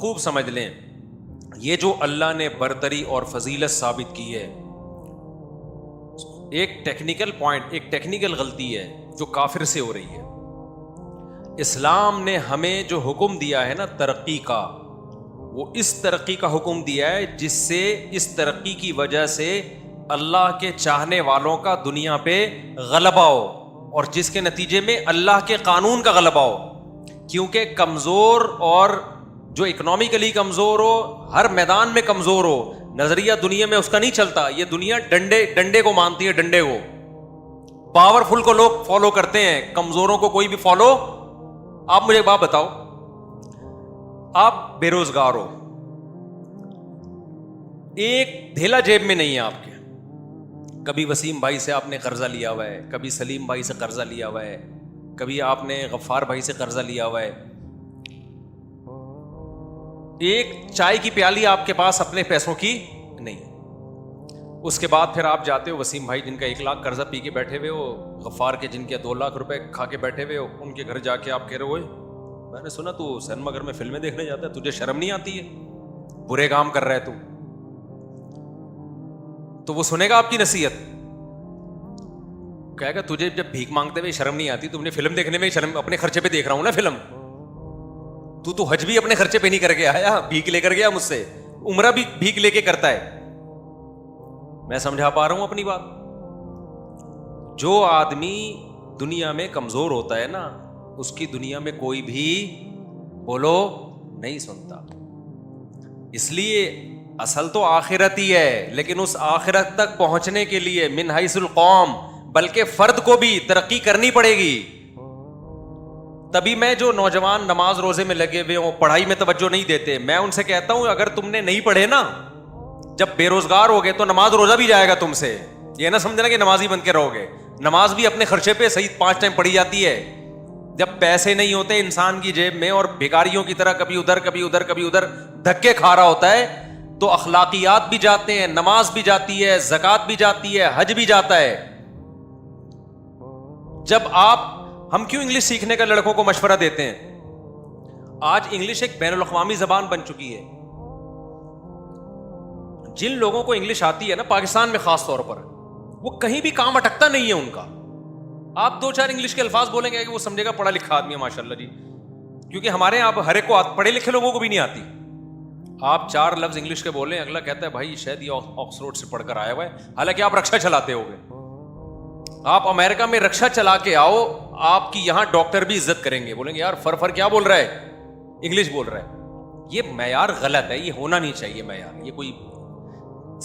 خوب سمجھ لیں, یہ جو اللہ نے برتری اور فضیلت ثابت کی ہے, ایک ٹیکنیکل پوائنٹ, ایک ٹیکنیکل غلطی ہے جو کافر سے ہو رہی ہے. اسلام نے ہمیں جو حکم دیا ہے نا ترقی کا, وہ اس ترقی کا حکم دیا ہے جس سے, اس ترقی کی وجہ سے اللہ کے چاہنے والوں کا دنیا پہ غلبہ ہو, اور جس کے نتیجے میں اللہ کے قانون کا غلبہ ہو. کیونکہ کمزور اور جو اکنامکلی کمزور ہو, ہر میدان میں کمزور ہو, نظریہ دنیا میں اس کا نہیں چلتا. یہ دنیا ڈنڈے کو مانتی ہے, ڈنڈے کو. پاورفل کو لوگ فالو کرتے ہیں, کمزوروں کو کوئی بھی فالو. آپ مجھے ایک بات بتاؤ, آپ بے روزگار ہو, ایک دھیلا جیب میں نہیں ہے آپ کے. کبھی وسیم بھائی سے آپ نے قرضہ لیا ہوا ہے, کبھی سلیم بھائی سے قرضہ لیا ہوا ہے, کبھی آپ نے غفار بھائی سے قرضہ لیا ہوا ہے. ایک چائے کی پیالی آپ کے پاس اپنے پیسوں کی نہیں. اس کے بعد پھر آپ جاتے ہو وسیم بھائی جن کا 1 لاکھ قرضہ پی کے بیٹھے ہوئے ہو, غفار کے جن کے 2 لاکھ روپے کھا کے بیٹھے ہوئے ہو, ان کے گھر جا کے آپ کہہ رہے ہو, میں نے سنا تو سینما گھر میں فلمیں دیکھنے جاتا ہے, تجھے شرم نہیں آتی ہے, برے کام کر رہا ہے تو وہ سنے گا آپ کی نصیحت, کہے گا تجھے جب بھیک مانگتے ہوئے شرم نہیں آتی, تم نے فلم دیکھنے میں شرم, اپنے خرچے پہ دیکھ رہا ہوں نا فلم, تو حج بھی اپنے خرچے پہ نہیں کر کے آیا, بھیک لے کر گیا مجھ سے, عمرہ بھی بھیک لے کے کرتا ہے. میں سمجھا پا رہا ہوں اپنی بات. جو آدمی دنیا میں کمزور ہوتا ہے نا, اس کی دنیا میں کوئی بھی بولو نہیں سنتا. اس لیے اصل تو آخرت ہی ہے, لیکن اس آخرت تک پہنچنے کے لیے من حیث القوم, بلکہ فرد کو بھی ترقی کرنی پڑے گی. تبھی میں جو نوجوان نماز روزے میں لگے ہوئے ہوں, پڑھائی میں توجہ نہیں دیتے, میں ان سے کہتا ہوں اگر تم نے نہیں پڑھے نا, جب بے روزگار ہو گئے تو نماز روزہ بھی جائے گا تم سے. یہ نہ سمجھنا کہ نمازی بن کے رہو گے, نماز بھی اپنے خرچے پہ صحیح 5 ٹائم پڑھی جاتی ہے. جب پیسے نہیں ہوتے انسان کی جیب میں, اور بھکاریوں کی طرح کبھی ادھر کبھی ادھر کبھی ادھر دھکے کھا رہا ہوتا ہے, تو اخلاقیات بھی جاتے ہیں, نماز بھی جاتی ہے, زکوٰۃ بھی جاتی ہے, حج بھی جاتا ہے. جب ہم کیوں انگلش سیکھنے کا لڑکوں کو مشورہ دیتے ہیں؟ آج انگلش ایک بین الاقوامی زبان بن چکی ہے. جن لوگوں کو انگلش آتی ہے نا, پاکستان میں خاص طور پر, وہ کہیں بھی کام اٹکتا نہیں ہے ان کا. آپ 2-4 انگلش کے الفاظ بولیں گے کہ وہ سمجھے گا پڑھا لکھا آدمی ہے ماشاء اللہ جی, کیونکہ ہمارے یہاں ہر ایک کو پڑھے لکھے لوگوں کو بھی نہیں آتی. آپ 4 لفظ انگلش کے بولیں, اگلا کہتا ہے بھائی شاید یہ آکسفورڈ سے پڑھ کر آیا ہوا ہے, حالانکہ آپ رکشا چلاتے ہو گے. آپ امریکہ میں رکشا چلا کے آؤ, آپ کی یہاں ڈاکٹر بھی عزت کریں گے, بولیں گے یار فر کیا بول رہا ہے, انگلش بول رہا ہے. یہ معیار غلط ہے, یہ ہونا نہیں چاہیے معیار. یہ کوئی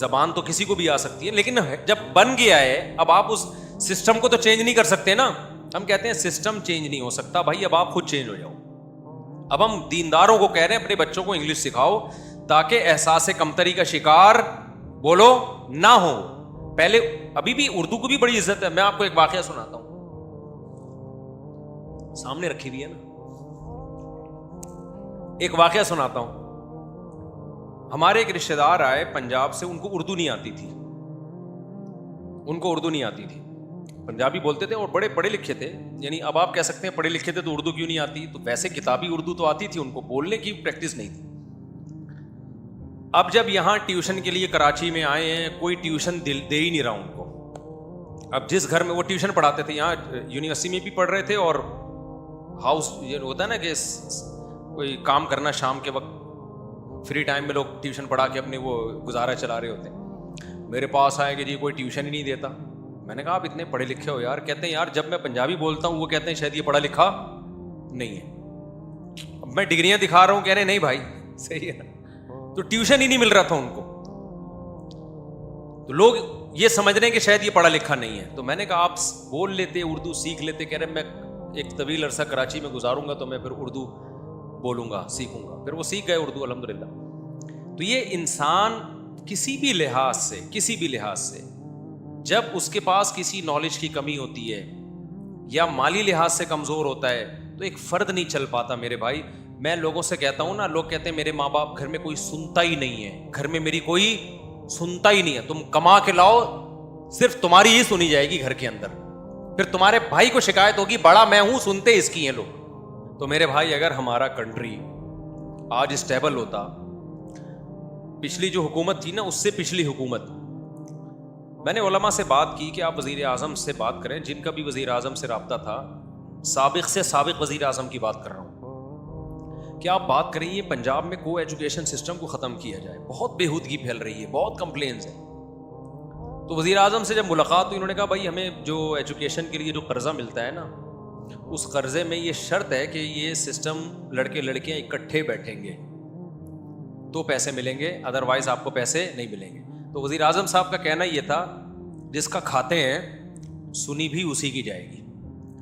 زبان تو کسی کو بھی آ سکتی ہے, لیکن جب بن گیا ہے, اب آپ اس سسٹم کو تو چینج نہیں کر سکتے نا. ہم کہتے ہیں سسٹم چینج نہیں ہو سکتا, بھائی اب آپ خود چینج ہو جاؤ. اب ہم دینداروں کو کہہ رہے ہیں اپنے بچوں کو انگلش سکھاؤ تاکہ احساس کمتری کا شکار بولو نہ ہو. پہلے ابھی بھی اردو کو بھی بڑی عزت ہے. میں آپ کو ایک واقعہ سناتا ہوں, سامنے رکھی ہوئی ہے نا, ایک واقعہ سناتا ہوں. ہمارے ایک رشتہ دار آئے پنجاب سے, ان کو اردو نہیں آتی تھی, پنجابی بولتے تھے اور بڑے پڑھے لکھے تھے. یعنی اب آپ کہہ سکتے ہیں پڑھے لکھے تھے تو اردو کیوں نہیں آتی, تو ویسے کتابی اردو تو آتی تھی ان کو, بولنے کی پریکٹس نہیں تھی. اب جب یہاں ٹیوشن کے لیے کراچی میں آئے ہیں, کوئی ٹیوشن دے ہی نہیں رہا ان کو. اب جس گھر میں وہ ٹیوشن پڑھاتے تھے, یہاں یونیورسٹی میں بھی پڑھ رہے تھے, اور ہاؤس یہ ہوتا ہے نا کہ کوئی کام کرنا شام کے وقت فری ٹائم میں لوگ ٹیوشن پڑھا کے اپنے وہ گزارا چلا رہے ہوتے ہیں. میرے پاس آئے کہ جی کوئی ٹیوشن ہی نہیں دیتا. میں نے کہا آپ اتنے پڑھے لکھے ہو یار. کہتے ہیں یار جب میں پنجابی بولتا ہوں وہ کہتے ہیں شاید یہ پڑھا لکھا نہیں ہے. اب میں ڈگریاں دکھا رہا ہوں, کہہ رہے نہیں بھائی صحیح ہے نا. تو ٹیوشن ہی نہیں مل رہا تھا ان کو, تو لوگ یہ سمجھ رہے ہیں کہ شاید یہ پڑھا لکھا نہیں ہے. تو میں نے کہا آپ بول لیتے, اردو سیکھ لیتے. کہہ رہے میں ایک طویل عرصہ کراچی میں گزاروں گا تو میں پھر اردو بولوں گا, سیکھوں گا. پھر وہ سیکھ گئے اردو الحمدللہ. تو یہ انسان کسی بھی لحاظ سے جب اس کے پاس کسی نالج کی کمی ہوتی ہے یا مالی لحاظ سے کمزور ہوتا ہے تو ایک فرد نہیں چل پاتا. میرے بھائی میں لوگوں سے کہتا ہوں نا, لوگ کہتے ہیں میرے ماں باپ گھر میں کوئی سنتا ہی نہیں ہے, گھر میں میری کوئی سنتا ہی نہیں ہے. تم کما کے لاؤ, صرف تمہاری ہی سنی جائے گی گھر کے اندر. پھر تمہارے بھائی کو شکایت ہوگی بڑا میں ہوں, سنتے اس کی ہیں لوگ. تو میرے بھائی اگر ہمارا کنٹری آج اسٹیبل ہوتا. پچھلی جو حکومت تھی نا اس سے پچھلی حکومت, میں نے علماء سے بات کی کہ آپ وزیر اعظم سے بات کریں, جن کا بھی وزیر اعظم سے رابطہ تھا, سابق سے سابق وزیر اعظم کی بات کر رہا ہوں, کہ آپ بات کریں یہ پنجاب میں کو ایجوکیشن سسٹم کو ختم کیا جائے, بہت بےہودگی پھیل رہی ہے, بہت کمپلینز ہیں. تو وزیر اعظم سے جب ملاقات ہوئی, انہوں نے کہا بھائی ہمیں جو ایجوکیشن کے لیے جو قرضہ ملتا ہے نا, اس قرضے میں یہ شرط ہے کہ یہ سسٹم لڑکے لڑکیاں اکٹھے بیٹھیں گے تو پیسے ملیں گے, ادروائز آپ کو پیسے نہیں ملیں گے. تو وزیر اعظم صاحب کا کہنا یہ تھا جس کا کھاتے ہیں سنی بھی اسی کی جائے گی.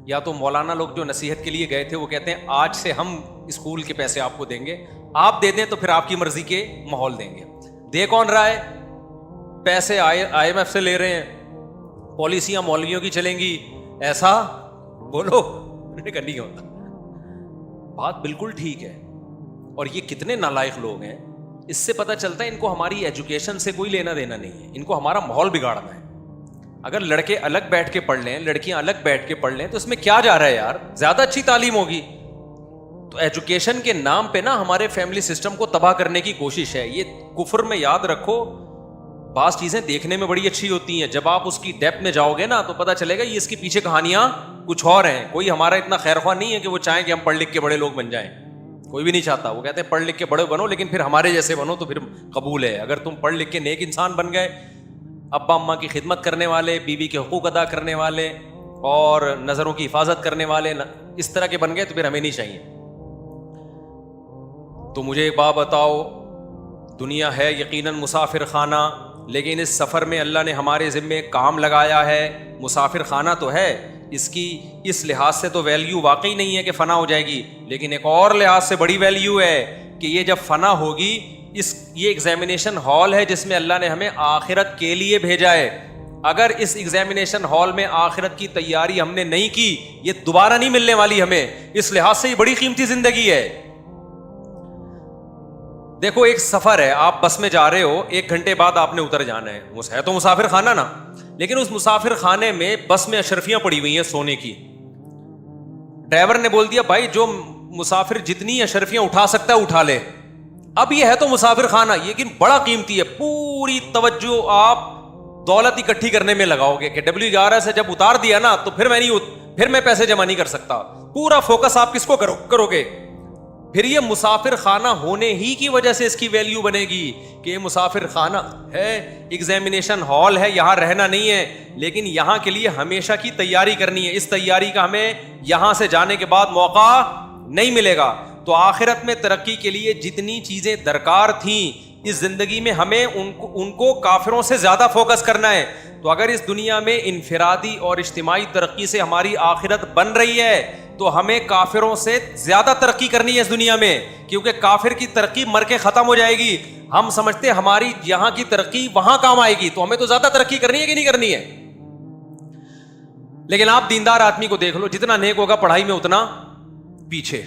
یا تو مولانا لوگ جو نصیحت کے لیے گئے تھے وہ کہتے ہیں آج سے ہم اسکول کے پیسے آپ کو دیں گے, آپ دے دیں تو پھر آپ کی مرضی کے ماحول دیں گے. دے کون رہا ہے؟ پیسے آئی ایم ایف سے لے رہے ہیں, پالیسیاں مولویوں کی چلیں گی, ایسا بولو نہیں ہوتا. بات بالکل ٹھیک ہے. اور یہ کتنے نالائق لوگ ہیں, اس سے پتہ چلتا ہے ان کو ہماری ایجوکیشن سے کوئی لینا دینا نہیں ہے, ان کو ہمارا ماحول بگاڑنا ہے. اگر لڑکے الگ بیٹھ کے پڑھ لیں, لڑکیاں الگ بیٹھ کے پڑھ لیں تو اس میں کیا جا رہا ہے یار, زیادہ اچھی تعلیم ہوگی. تو ایجوکیشن کے نام پہ نا ہمارے فیملی سسٹم کو تباہ کرنے کی کوشش ہے. یہ کفر میں یاد رکھو, بعض چیزیں دیکھنے میں بڑی اچھی ہوتی ہیں, جب آپ اس کی ڈیپتھ میں جاؤ گے نا تو پتہ چلے گا یہ اس کے پیچھے کہانیاں کچھ اور ہیں. کوئی ہمارا اتنا خیر خواہ نہیں ہے کہ وہ چاہیں کہ ہم پڑھ لکھ کے بڑے لوگ بن جائیں, کوئی بھی نہیں چاہتا. وہ کہتے ہیں پڑھ لکھ کے بڑے بنو لیکن پھر ہمارے جیسے بنو تو پھر قبول ہے. اگر تم پڑھ لکھ کے نیک انسان بن گئے, ابا اماں کی خدمت کرنے والے, بیوی کے حقوق ادا کرنے والے اور نظروں کی حفاظت کرنے والے, اس طرح کے بن گئے تو پھر ہمیں نہیں چاہیے. تو مجھے ایک بات بتاؤ, دنیا ہے یقیناً مسافر خانہ, لیکن اس سفر میں اللہ نے ہمارے ذمے کام لگایا ہے. مسافر خانہ تو ہے, اس کی اس لحاظ سے تو ویلیو واقعی نہیں ہے کہ فنا ہو جائے گی, لیکن ایک اور لحاظ سے بڑی ویلیو ہے کہ یہ جب فنا ہوگی, یہ ایگزامینیشن ہال ہے جس میں اللہ نے ہمیں آخرت کے لیے بھیجا ہے. اگر اس ایگزامینیشن ہال میں آخرت کی تیاری ہم نے نہیں کی, یہ دوبارہ نہیں ملنے والی ہمیں. اس لحاظ سے یہ بڑی قیمتی زندگی ہے. دیکھو ایک سفر ہے, آپ بس میں جا رہے ہو, 1 گھنٹے بعد آپ نے اتر جانا ہے تو مسافر خانہ نا, لیکن اس مسافر خانے میں بس میں اشرفیاں پڑی ہوئی ہیں سونے کی. ڈرائیور نے بول دیا بھائی جو مسافر جتنی اشرفیاں اٹھا سکتا ہے اٹھا لے. اب یہ ہے تو مسافر خانہ, لیکن بڑا قیمتی ہے. پوری توجہ آپ دولت اکٹھی کرنے میں لگاؤ گے کہ WR سے جب اتار دیا نا تو پھر میں پیسے جمع نہیں کر سکتا. پورا فوکس آپ کس کو کرو گے؟ پھر یہ مسافر خانہ ہونے ہی کی وجہ سے اس کی ویلیو بنے گی کہ یہ مسافر خانہ ہے, ایگزامینیشن ہال ہے, یہاں رہنا نہیں ہے, لیکن یہاں کے لیے ہمیشہ کی تیاری کرنی ہے. اس تیاری کا ہمیں یہاں سے جانے کے بعد موقع نہیں ملے گا. تو آخرت میں ترقی کے لیے جتنی چیزیں درکار تھیں اس زندگی میں ہمیں ان کو کافروں سے زیادہ فوکس کرنا ہے. تو اگر اس دنیا میں انفرادی اور اجتماعی ترقی سے ہماری آخرت بن رہی ہے تو ہمیں کافروں سے زیادہ ترقی کرنی ہے اس دنیا میں, کیونکہ کافر کی ترقی مر کے ختم ہو جائے گی. ہم سمجھتے ہماری یہاں کی ترقی وہاں کام آئے گی, تو ہمیں تو زیادہ ترقی کرنی ہے کہ نہیں کرنی ہے. لیکن آپ دیندار آدمی کو دیکھ لو, جتنا نیک ہوگا پڑھائی میں اتنا پیچھے.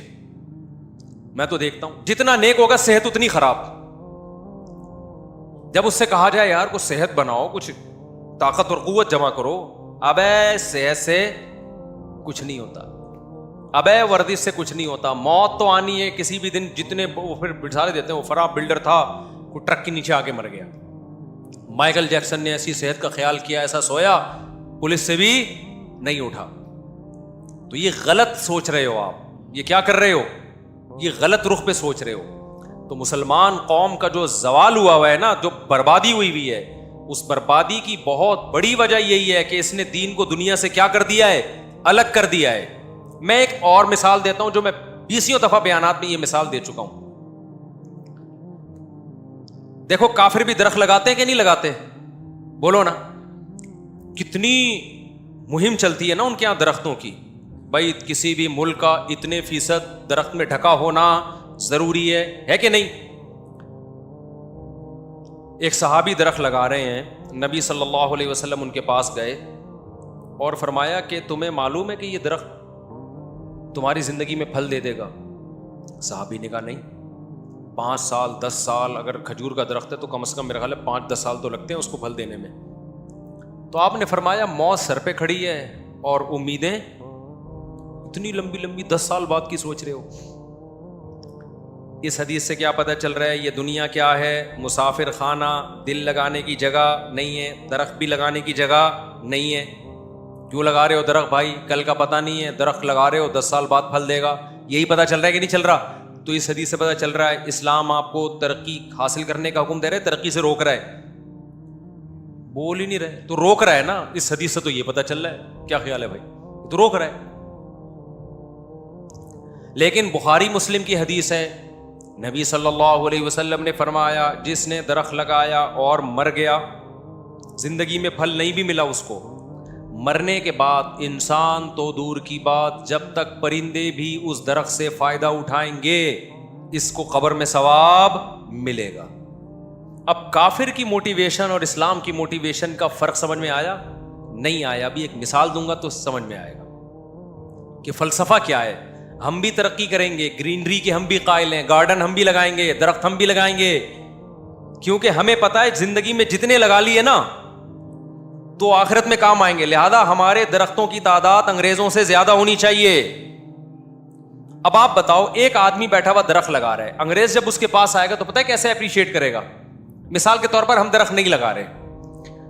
میں تو دیکھتا ہوں جتنا نیک ہوگا صحت اتنی خراب. جب اس سے کہا جائے یار کچھ صحت بناؤ, کچھ طاقت اور قوت جمع کرو, ابے صحت سے کچھ نہیں ہوتا, ابے ورزش سے کچھ نہیں ہوتا. موت تو آنی ہے کسی بھی دن. جتنے وہ پھر مثالیں دیتے ہیں, وہ فرا بلڈر تھا, وہ ٹرک کے نیچے آ کے مر گیا. مائیکل جیکسن نے ایسی صحت کا خیال کیا, ایسا سویا, پولیس سے بھی نہیں اٹھا. تو یہ غلط سوچ رہے ہو آپ, یہ کیا کر رہے ہو, یہ غلط رخ پہ سوچ رہے ہو. تو مسلمان قوم کا جو زوال ہوا ہے نا, جو بربادی ہوئی ہے, اس بربادی کی بہت بڑی وجہ یہی ہے کہ اس نے دین کو دنیا سے کیا کر دیا ہے, الگ کر دیا ہے. میں ایک اور مثال دیتا ہوں جو میں 20 دفعہ بیانات میں یہ مثال دے چکا ہوں. دیکھو کافر بھی درخت لگاتے ہیں کہ نہیں لگاتے, بولو نا. کتنی مہم چلتی ہے نا ان کے یہاں درختوں کی. بھائی کسی بھی ملک کا اتنے فیصد درخت میں ڈھکا ہونا ضروری ہے کہ نہیں. ایک صحابی درخت لگا رہے ہیں, نبی صلی اللہ علیہ وسلم ان کے پاس گئے اور فرمایا کہ تمہیں معلوم ہے کہ یہ درخت تمہاری زندگی میں پھل دے دے گا؟ صحابی نے کہا نہیں. 5 سال 10 سال اگر کھجور کا درخت ہے تو کم از کم میرا خیال ہے 5-10 سال تو لگتے ہیں اس کو پھل دینے میں. تو آپ نے فرمایا موت سر پہ کھڑی ہے اور امیدیں اتنی لمبی 10 سال بعد کی سوچ رہے ہو. اس حدیث سے کیا پتہ چل رہا ہے؟ یہ دنیا کیا ہے؟ مسافر خانہ، دل لگانے کی جگہ نہیں ہے، درخت بھی لگانے کی جگہ نہیں ہے. کیوں لگا رہے ہو درخت بھائی؟ کل کا پتہ نہیں ہے، درخت لگا رہے ہو 10 سال بعد پھل دے گا. یہی پتہ چل رہا ہے کہ نہیں چل رہا؟ تو اس حدیث سے پتہ چل رہا ہے اسلام آپ کو ترقی حاصل کرنے کا حکم دے رہا ہے، ترقی سے روک رہا ہے. بول ہی نہیں رہے تو روک رہا ہے نا. اس حدیث سے تو یہ پتہ چل رہا ہے. کیا خیال ہے بھائی؟ تو روک رہا ہے. لیکن بخاری مسلم کی حدیث ہے، نبی صلی اللہ علیہ وسلم نے فرمایا جس نے درخت لگایا اور مر گیا، زندگی میں پھل نہیں بھی ملا اس کو، مرنے کے بعد انسان تو دور کی بات، جب تک پرندے بھی اس درخت سے فائدہ اٹھائیں گے اس کو قبر میں ثواب ملے گا. اب کافر کی موٹیویشن اور اسلام کی موٹیویشن کا فرق سمجھ میں آیا؟ نہیں آیا. ابھی ایک مثال دوں گا تو سمجھ میں آئے گا کہ فلسفہ کیا ہے. ہم بھی ترقی کریں گے، گرینری کے ہم بھی قائل ہیں، گارڈن ہم بھی لگائیں گے، درخت ہم بھی لگائیں گے، کیونکہ ہمیں پتا ہے زندگی میں جتنے لگا لیے نا تو آخرت میں کام آئیں گے. لہذا ہمارے درختوں کی تعداد انگریزوں سے زیادہ ہونی چاہیے. اب آپ بتاؤ، ایک آدمی بیٹھا ہوا درخت لگا رہا ہے، انگریز جب اس کے پاس آئے گا تو پتہ ہے کیسے اپریشیٹ کرے گا؟ مثال کے طور پر ہم درخت نہیں لگا رہے.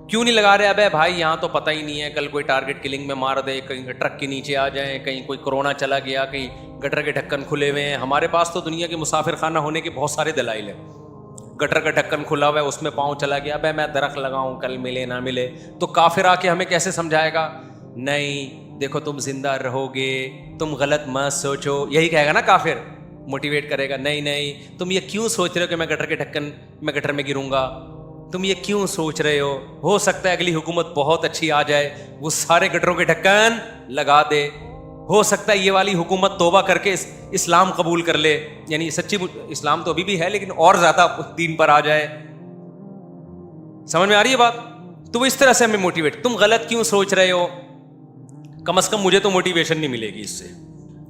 کیوں نہیں لگا رہے؟ ابے بھائی یہاں تو پتہ ہی نہیں ہے، کل کوئی ٹارگٹ کلنگ میں مار دے، کہیں ٹرک کے نیچے آ جائیں، کہیں کوئی کورونا چلا گیا، کہیں گٹر کے ڈھکن کھلے ہوئے ہیں. ہمارے پاس تو دنیا کے مسافر خانہ ہونے کے بہت سارے دلائل ہیں. گٹر کا ڈھکن کھلا ہوا ہے، اس میں پاؤں چلا گیا، ابے میں درخت لگاؤں، کل ملے نہ ملے. تو کافر آ کے ہمیں کیسے سمجھائے گا؟ نہیں دیکھو تم زندہ رہو گے، تم غلط مت سوچو. یہی کہے گا نا کافر، موٹیویٹ کرے گا. نہیں تم یہ کیوں سوچ رہے ہو کہ میں گٹر کے ڈھکن میں گٹر میں گروں گا؟ تم یہ کیوں سوچ رہے ہو سکتا ہے اگلی حکومت بہت اچھی آ جائے، وہ سارے گٹروں کے ڈھکن لگا دے. ہو سکتا ہے یہ والی حکومت توبہ کر کے اسلام قبول کر لے، یعنی سچی اسلام تو ابھی بھی ہے لیکن اور زیادہ دین پر آ جائے. سمجھ میں آ رہی ہے بات؟ تو وہ اس طرح سے ہمیں موٹیویٹ، تم غلط کیوں سوچ رہے ہو؟ کم از کم مجھے تو موٹیویشن نہیں ملے گی اس سے.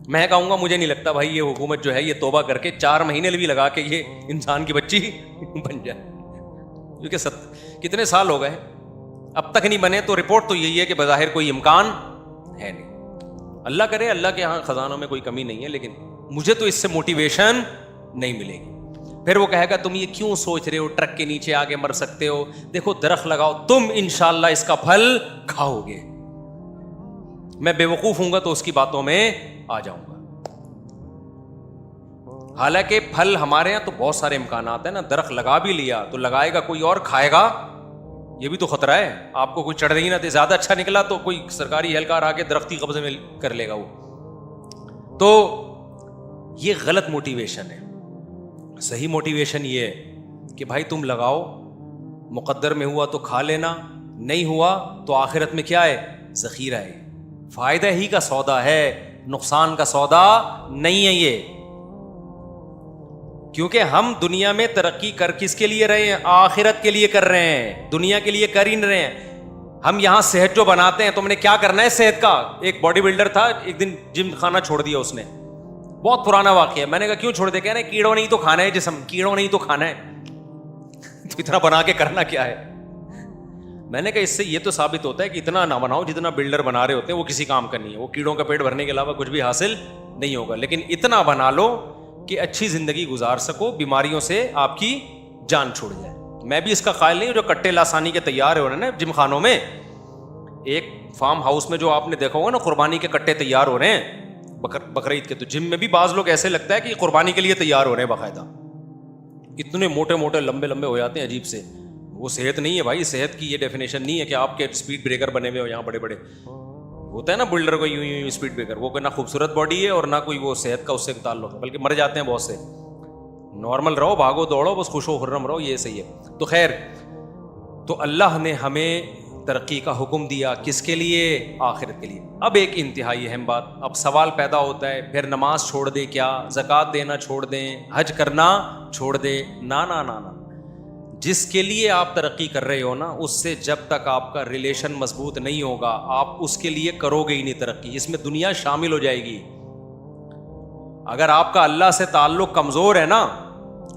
میں کہوں گا مجھے نہیں لگتا بھائی یہ حکومت جو ہے یہ توبہ کر کے 4 مہینے بھی لگا کے یہ انسان کی بچی بن جائے، کیونکہ کتنے سال ہو گئے اب تک نہیں بنے. تو رپورٹ تو یہی ہے کہ بظاہر کوئی امکان ہے نہیں. اللہ کرے، اللہ کے ہاں خزانوں میں کوئی کمی نہیں ہے، لیکن مجھے تو اس سے موٹیویشن نہیں ملے گی. پھر وہ کہے گا تم یہ کیوں سوچ رہے ہو، ٹرک کے نیچے آگے مر سکتے ہو، دیکھو درخت لگاؤ، تم انشاءاللہ اس کا پھل کھاؤ گے. میں بے وقوف ہوں گا تو اس کی باتوں میں آ جاؤں گا. حالانکہ پھل ہمارے یہاں تو بہت سارے امکانات ہیں نا. درخت لگا بھی لیا تو لگائے گا کوئی اور، کھائے گا یہ بھی تو خطرہ ہے. آپ کو کوئی چڑھ رہی نہ دے، زیادہ اچھا نکلا تو کوئی سرکاری اہلکار آ کے درختی قبضے میں کر لے گا وہ. تو یہ غلط موٹیویشن ہے. صحیح موٹیویشن یہ ہے کہ بھائی تم لگاؤ، مقدر میں ہوا تو کھا لینا، نہیں ہوا تو آخرت میں کیا ہے؟ ذخیرہ ہے. فائدہ ہی کا سودا ہے، نقصان کا سودا نہیں ہے یہ. کیونکہ ہم دنیا میں ترقی کر کس کے لیے رہے ہیں؟ آخرت کے لیے کر رہے ہیں، دنیا کے لیے کر ہی نہیں رہے ہیں. ہم یہاں صحت جو بناتے ہیں، تم نے کیا کرنا ہے صحت کا؟ ایک باڈی بلڈر تھا، ایک دن جم کھانا چھوڑ دیا اس نے. بہت پرانا واقعہ ہے. میں نے کہا کیوں چھوڑ دے؟ کہہ رہے کیڑوں نہیں تو کھانا ہے جسم، کیڑوں نہیں تو کھانا ہے. تو اتنا بنا کے کرنا کیا ہے؟ میں نے کہا اس سے یہ تو ثابت ہوتا ہے کہ اتنا نہ بناؤ جتنا بلڈر بنا رہے ہوتے ہیں، وہ کسی کام کا نہیں ہے. وہ کیڑوں کا پیٹ بھرنے کے علاوہ کچھ بھی حاصل نہیں ہوگا. لیکن اتنا بنا لو کہ اچھی زندگی گزار سکو، بیماریوں سے آپ کی جان چھوڑ جائے. میں بھی اس کا قائل نہیں ہوں جو کٹے لاسانی کے تیار ہو رہے ہیں نا جم خانوں میں. ایک فارم ہاؤس میں جو آپ نے دیکھا ہوگا نا قربانی کے کٹے تیار ہو رہے ہیں بقرعید کے، تو جم میں بھی بعض لوگ ایسے لگتا ہے کہ قربانی کے لیے تیار ہو رہے ہیں باقاعدہ. اتنے موٹے موٹے لمبے لمبے ہو جاتے ہیں عجیب سے. وہ صحت نہیں ہے بھائی. صحت کی یہ ڈیفینیشن نہیں ہے کہ آپ کے اسپیڈ بریکر بنے ہوئے ہو یہاں بڑے بڑے. ہوتا ہے نا بلڈر کو یوں یوں اسپیڈ بریکر، وہ نہ خوبصورت باڈی ہے اور نہ کوئی وہ صحت کا اس سے تعلق ہے، بلکہ مر جاتے ہیں بہت سے. نارمل رہو، بھاگو دوڑو، بس خوش و خرم رہو، یہ صحیح ہے. تو خیر، تو اللہ نے ہمیں ترقی کا حکم دیا کس کے لیے؟ آخرت کے لیے. اب ایک انتہائی اہم بات، اب سوال پیدا ہوتا ہے پھر نماز چھوڑ دے کیا؟ زکوٰۃ دینا چھوڑ دیں؟ حج کرنا چھوڑ دے؟ نا نا نا نا. جس کے لیے آپ ترقی کر رہے ہو نا، اس سے جب تک آپ کا ریلیشن مضبوط نہیں ہوگا آپ اس کے لیے کرو گے ہی نہیں ترقی. اس میں دنیا شامل ہو جائے گی. اگر آپ کا اللہ سے تعلق کمزور ہے نا،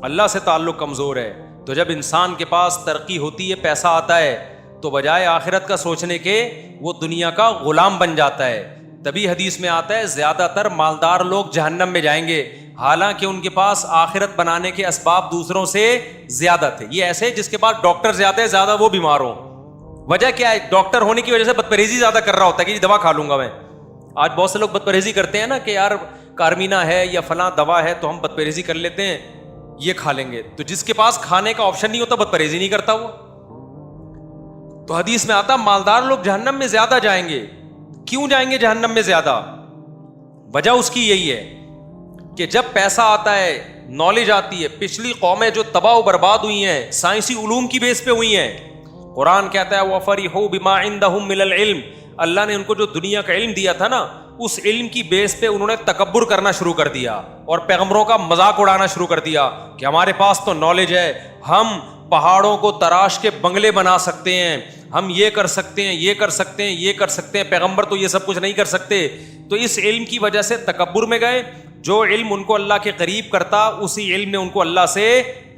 اللہ سے تعلق کمزور ہے، تو جب انسان کے پاس ترقی ہوتی ہے، پیسہ آتا ہے، تو بجائے آخرت کا سوچنے کے وہ دنیا کا غلام بن جاتا ہے. تبھی حدیث میں آتا ہے زیادہ تر مالدار لوگ جہنم میں جائیں گے. حالانکہ ان کے پاس آخرت بنانے کے اسباب دوسروں سے زیادہ تھے. یہ ایسے جس کے پاس ڈاکٹر زیادہ وہ بیمار ہو. وجہ کیا ہے؟ ڈاکٹر ہونے کی وجہ سے بدپرہیزی زیادہ کر رہا ہوتا ہے کہ دوا کھا لوں گا میں. آج بہت سے لوگ بدپرہیزی کرتے ہیں نا کہ یار کارمینا ہے یا فلاں دوا ہے تو ہم بدپرہیزی کر لیتے ہیں, یہ کھا لیں گے. تو جس کے پاس کھانے کا آپشن نہیں ہوتا بدپرہیزی نہیں کرتا وہ. تو حدیث میں آتا مالدار لوگ جہنم میں زیادہ جائیں گے. کیوں جائیں گے جہنم میں زیادہ؟ وجہ اس کی یہی ہے کہ جب پیسہ آتا ہے, نالج آتی ہے. پچھلی قومیں جو تباہ و برباد ہوئی ہیں سائنسی علوم کی بیس پہ ہوئی ہیں, قرآن کہتا ہے وَفَرِحُوا بِمَا عِندَهُم مِّنَ الْعِلْمِ, اللہ نے ان کو جو دنیا کا علم دیا تھا نا, اس علم کی بیس پہ انہوں نے تکبر کرنا شروع کر دیا اور پیغمبروں کا مذاق اڑانا شروع کر دیا کہ ہمارے پاس تو نالج ہے, ہم پہاڑوں کو تراش کے بنگلے بنا سکتے ہیں, ہم یہ کر سکتے ہیں, یہ کر سکتے ہیں, یہ کر سکتے ہیں. پیغمبر تو یہ سب کچھ نہیں کر سکتے. تو اس علم کی وجہ سے تکبر میں گئے. جو علم ان کو اللہ کے قریب کرتا اسی علم نے ان کو اللہ سے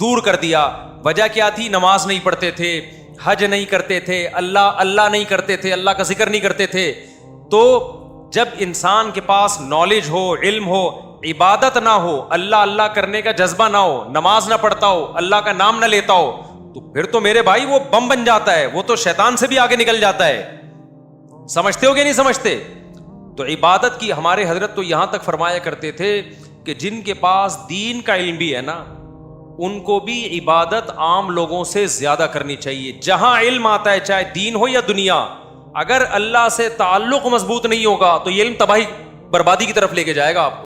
دور کر دیا. وجہ کیا تھی؟ نماز نہیں پڑھتے تھے, حج نہیں کرتے تھے, اللہ نہیں کرتے تھے, اللہ کا ذکر نہیں کرتے تھے. تو جب انسان کے پاس نالج ہو, علم ہو, عبادت نہ ہو, اللہ کرنے کا جذبہ نہ ہو, نماز نہ پڑھتا ہو, اللہ کا نام نہ لیتا ہو, تو پھر تو میرے بھائی وہ بم بن جاتا ہے, وہ تو شیطان سے بھی آگے نکل جاتا ہے. سمجھتے ہو کہ نہیں سمجھتے؟ تو عبادت کی ہمارے حضرت تو یہاں تک فرمایا کرتے تھے کہ جن کے پاس دین کا علم بھی ہے نا, ان کو بھی عبادت عام لوگوں سے زیادہ کرنی چاہیے. جہاں علم آتا ہے چاہے دین ہو یا دنیا, اگر اللہ سے تعلق مضبوط نہیں ہوگا تو یہ علم تباہی بربادی کی طرف لے کے جائے گا آپ کو.